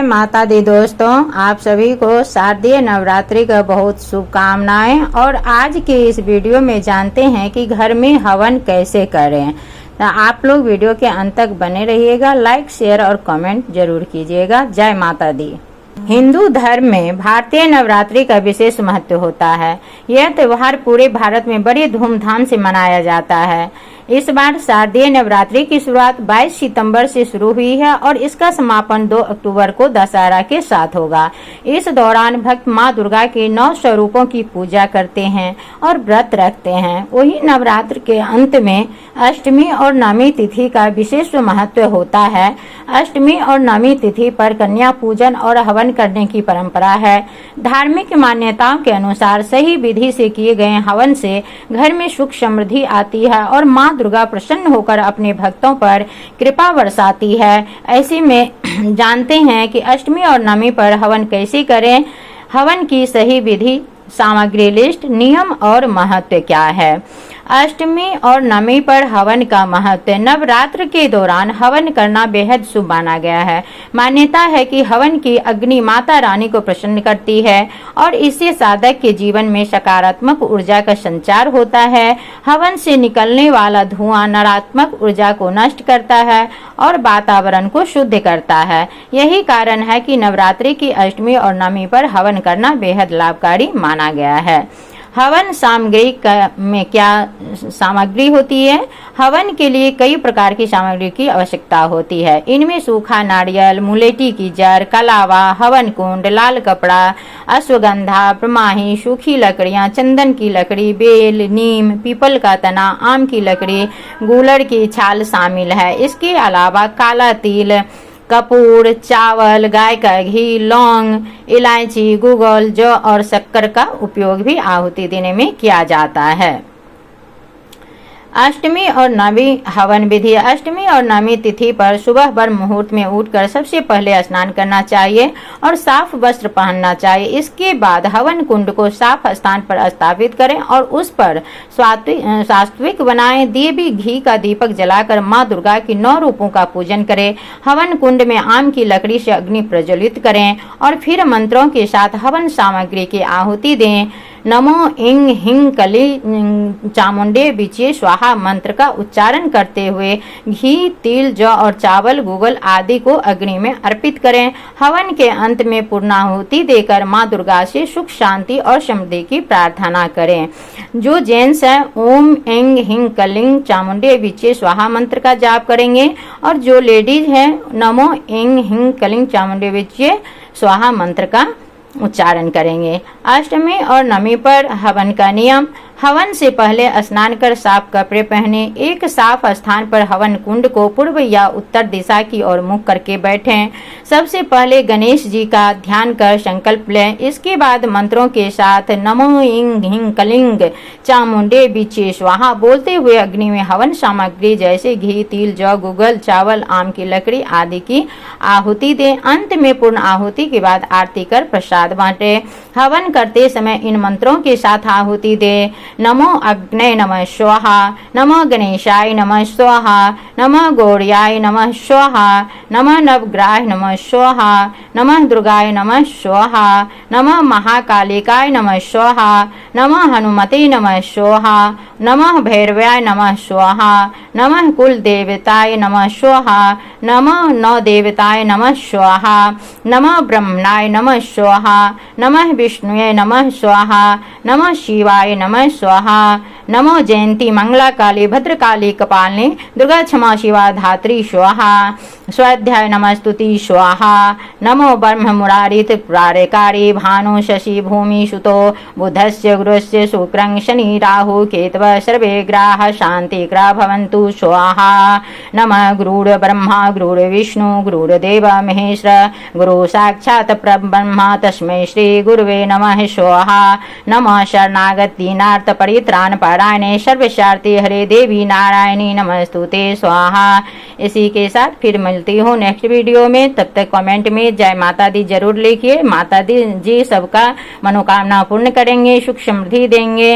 माता दी दोस्तों, आप सभी को शारदीय नवरात्रि का बहुत शुभकामनाएं। और आज के इस वीडियो में जानते हैं कि घर में हवन कैसे करें। तो आप लोग वीडियो के अंत तक बने रहिएगा। लाइक, शेयर और कमेंट जरूर कीजिएगा। जय माता दी। हिंदू धर्म में भारतीय नवरात्रि का विशेष महत्व होता है। यह त्योहार पूरे भारत में बड़ी धूमधाम से मनाया जाता है। इस बार शारदीय नवरात्रि की शुरुआत 22 सितंबर से शुरू हुई है और इसका समापन 2 अक्टूबर को दशहरा के साथ होगा। इस दौरान भक्त मां दुर्गा के 9 स्वरूपों की पूजा करते हैं और व्रत रखते हैं। वही नवरात्र के अंत में अष्टमी और नवमी तिथि का विशेष महत्व होता है। अष्टमी और नवमी तिथि पर कन्या पूजन और हवन करने की परंपरा है। धार्मिक मान्यताओं के अनुसार सही विधि से किए गए हवन से घर में सुख समृद्धि आती है और मां दुर्गा प्रसन्न होकर अपने भक्तों पर कृपा बरसाती है। ऐसे में जानते हैं कि अष्टमी और नवमी पर हवन कैसे करें। हवन की सही विधि, सामग्री लिस्ट, नियम और महत्व क्या है। अष्टमी और नवमी पर हवन का महत्व। नवरात्र के दौरान हवन करना बेहद शुभ माना गया है। मान्यता है कि हवन की अग्नि माता रानी को प्रसन्न करती है और इससे साधक के जीवन में सकारात्मक ऊर्जा का संचार होता है। हवन से निकलने वाला धुआं नकारात्मक ऊर्जा को नष्ट करता है और वातावरण को शुद्ध करता है। यही कारण है कि नवरात्रि की अष्टमी और नवमी पर हवन करना बेहद लाभकारी माना गया है। हवन सामग्री में क्या सामग्री होती है। हवन के लिए कई प्रकार की सामग्री की आवश्यकता होती है। इनमें सूखा नारियल, मुलेठी की जड़, कलावा, हवन कुंड, लाल कपड़ा, अश्वगंधा, प्रमाही, सूखी लकड़ियां, चंदन की लकड़ी, बेल, नीम, पीपल का तना, आम की लकड़ी, गूलड़ की छाल शामिल है। इसके अलावा काला तिल, कपूर, चावल, गाय का घी, लौंग, इलायची, गुगल, जौ और शक्कर का उपयोग भी आहुति देने में किया जाता है। अष्टमी और नवमी हवन विधि। अष्टमी और नवमी तिथि पर सुबह ब्रह्म मुहूर्त में उठकर सबसे पहले स्नान करना चाहिए और साफ वस्त्र पहनना चाहिए। इसके बाद हवन कुंड को साफ स्थान पर स्थापित करें और उस पर सात्विक बनाएं। देवी घी का दीपक जलाकर मां दुर्गा की 9 रूपों का पूजन करें। हवन कुंड में आम की लकड़ी से अग्नि प्रज्वलित करें और फिर मंत्रों के साथ हवन सामग्री की आहुति दें। नमो इंग हिंग कली चामुंडे बिचे स्वाहा मंत्र का उच्चारण करते हुए घी, तिल, जौ और चावल, गुगल आदि को अग्नि में अर्पित करें। हवन के अंत में पूर्णाहुति देकर मां दुर्गा से सुख, शांति और समृद्धि की प्रार्थना करें। जो जेंट्स है ओम इंग हिंग कलिंग चामुंडे बिचे स्वाहा मंत्र का जाप करेंगे और जो लेडीज है नमो इंग हिंग कलिंग चामुंडे बिचे स्वाहा मंत्र का उच्चारण करेंगे। अष्टमी और नवमी पर हवन का नियम। हवन से पहले स्नान कर साफ कपड़े पहने। एक साफ स्थान पर हवन कुंड को पूर्व या उत्तर दिशा की ओर मुख करके बैठें। सबसे पहले गणेश जी का ध्यान कर संकल्प लें। इसके बाद मंत्रों के साथ नमो इंग हिंग कलिंग चामुंडे बिचे स्वाहा बोलते हुए अग्नि में हवन सामग्री जैसे घी, तिल, जौ, गुगल, चावल, आम की लकड़ी आदि की आहुति दें। अंत में पूर्ण आहुति के बाद आरती कर प्रसाद बांटे। हवन करते समय इन मंत्रों के साथ आहुति दें। नमो अग्ने नमः स्वाहा, नमो गणेशाय नमः स्वाहा, नमः गौर्याय नमः स्वाहा, नमः नवग्रहाय नमः स्वाहा, नमः दुर्गाय नमः स्वाहा, नमः महाकालिकाय नमः स्वाहा, नमः हनुमते नमः स्वाहा, नमः भैरवाय नमः स्वाहा, नमः कुल देवताय नमः स्वाहा, नमः नौ देवताय नमः स्वाहा, नमः ब्रह्मणाय नमः स्वाहा, नमः विष्णुये नमः स्वाहा, नमः शिवाय नमः स्वाहा, नमो जयंती मंगला काली भद्रकाली कपालिनी दुर्गा क्षमा शिवा धात्री स्वाहा, स्वाध्याय नमस्तुति स्वाहा, नमो ब्रह्म मुरारी त्रिपुरारिकारी भानु शशि भूमि सुतो बुधस्य गुरुस्य शुक्रं शनि राहु केतव सर्वे ग्राह शांति ग्रह भवन्तु स्वाहा। नमः गुरुर् ब्रह्मा गुरुर् विष्णु गुरुर्देव महेश्वर गुरु साक्षात् परब्रह्म तस्मै श्री गुरुवे नमः स्वाहा। नमः शरणागत दीनार्थ परित्राण पारायणे सर्वशार्थे हरे देवी नारायणी नमस्तुते स्वाहा। इसी के साथ फिर मिलती हूँ नेक्स्ट वीडियो में। तब तक कमेंट में जय माता दी जरूर लिखिए। माता दी जी सबका मनोकामना पूर्ण करेंगे, सुख समृद्धि देंगे।